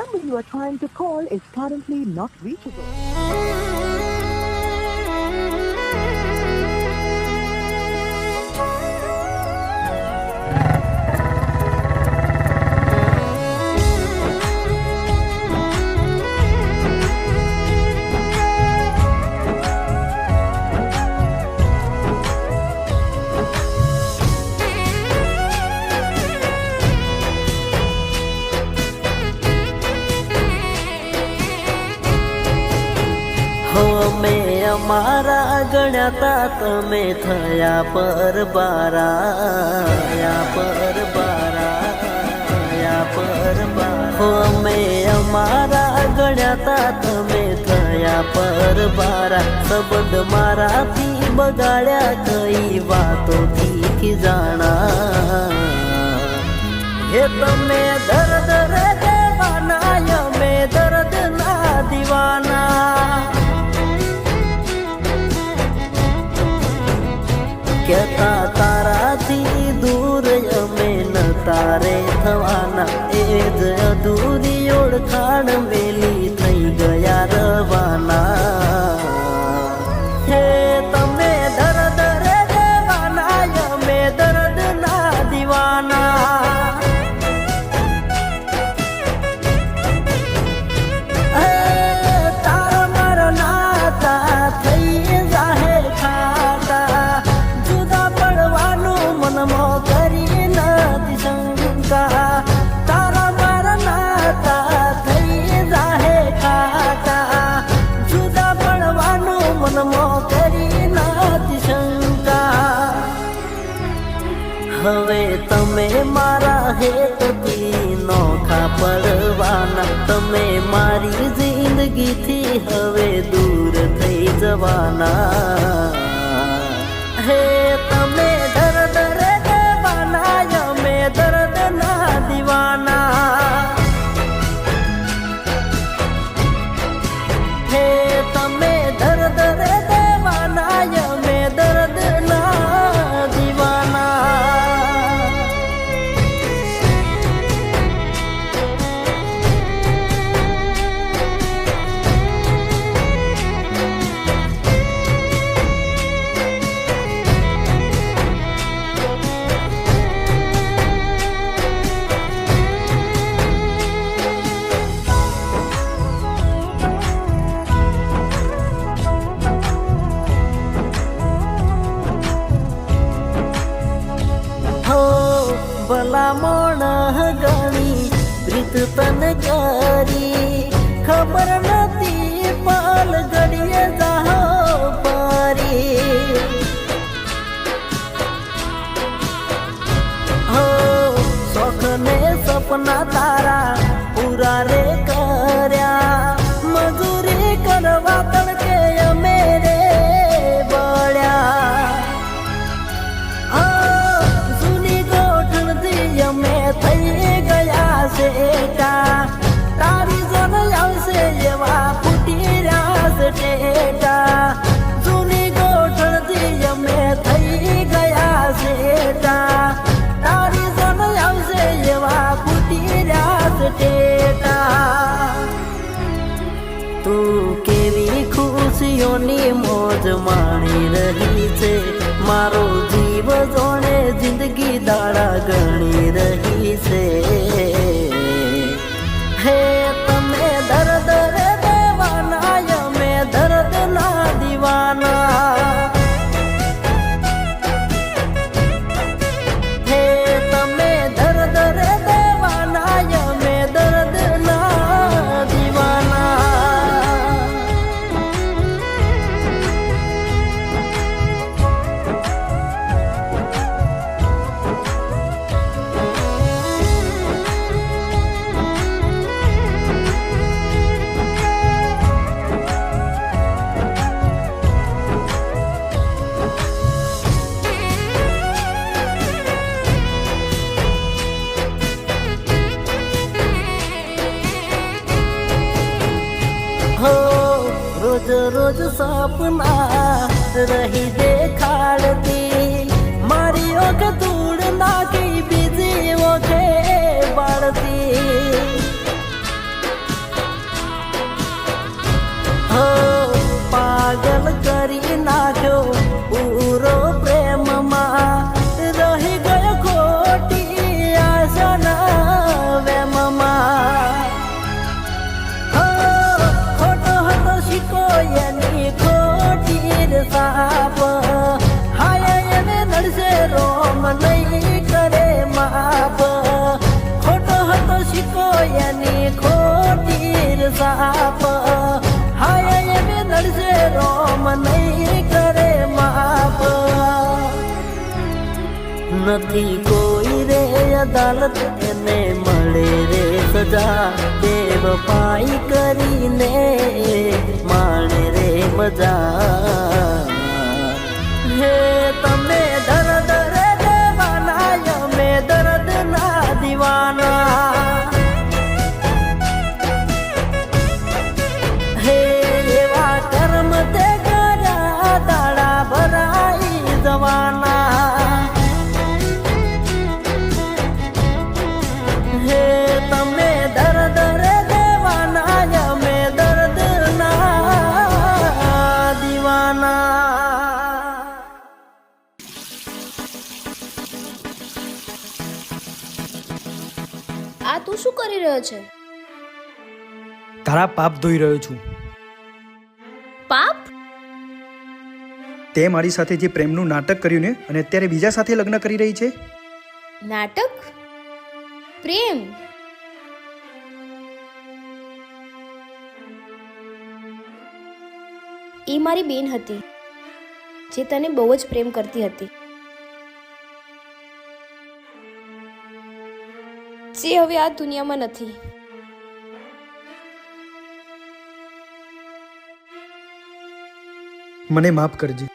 number you are trying to call is currently not reachable. અમે અમારા ગણ્યાતા તમે થયા પરબારા હો અમે અમારા ગણ્યાતા તમે થયા પરબારા શબ્દ મારાથી બગાડ્યા કઈ વાતોથી ખીજાણા હે તમે દર્દ રે દેવાના અમે દર્દ ના દીવાના કહેતા તારાથી દૂર અમે ન તારે થવાના એ જ અધૂરી ઓળખાણ મેલી થઈ ગયા રવાના હે તમે દર્દ રે દેવાના અમે દર્દ ના દીવાના તારા મારા નાતા થઈ જાહે ખાતા મનમાં કરી નથી શંકા તારા મારા નાતા થઈ જાહે ખાતા જુદા પડવાનું મનમાં કરી નથી શંકા હવે તમે મારા હેતથી નોખા પડવાના તમે મારી જિંદગીથી હવે દૂર થઈ જવાના હે તમે દર્દ રે દેવાના અમે દર્દ ના દીવાના હે તમે દર્દ રે દેવાના અમે દર્દ ના દીવાના ભલામણ ગણી પ્રીત તન કરી ખબર નથી પાલ ઘડીએ જાહો પરી હો શોખ ને સપના તારા પૂરા રે કર્યા મજૂરી કરવા તડકે અમે રે બળ્યા અમે થઈ ગયા શેટા તારી જન આવશે એવા ફૂટી રહ્યા છે ટેટા જૂની ગોઠણથી અમે થઈ ગયા શેટા તારી જન આવશે એવા ફૂટી રહ્યા છે ટેટા તું કેવી ખુશીઓની મોજ માણી રહી છે મારો જીવ જોડે જિંદગી દાડા ગણી રહી છે હે તમે દર્દ રે દેવાના અમે દર્દ ના દીવાના હે તમે દર્દ રે દેવાના અમે દર્દ ના દીવાના રોજ રોજ સપના રહી દેખાડતી મારી ઓખ ધૂળ નાખી બીજી ઓખે બાળતી નહીં કરે માપ ખોટો હતો શીખો એની ખોટી સાપ હાય એને નડશે રોમ નહીં કરે માપ નથી કોઈ રે અદાલત એને મળે રે સજા બેવફાઈ કરીને માણે રે મજા હે તમે દર્દ રે દેવાના અમે દર્દ ના દીવાના હે એવા કર્મ તે કર્યા દાડા ભરાઈ જવાના હે તમે દર્દ રે દેવાના અમે દર્દ ના દીવાના આ તું શું કરી રહ્યો છે? તારા પાપ ધોઈ રહ્યો છું. પાપ? તે મારી સાથે જે પ્રેમનું નાટક કર્યું ને અને અત્યારે બીજા સાથે લગ્ન કરી રહી છે. નાટક? પ્રેમ? એ મારી બેન હતી જે તને બહુ જ પ્રેમ કરતી હતી. જે હવે આ દુનિયામાં નથી. મને માફ કરજે.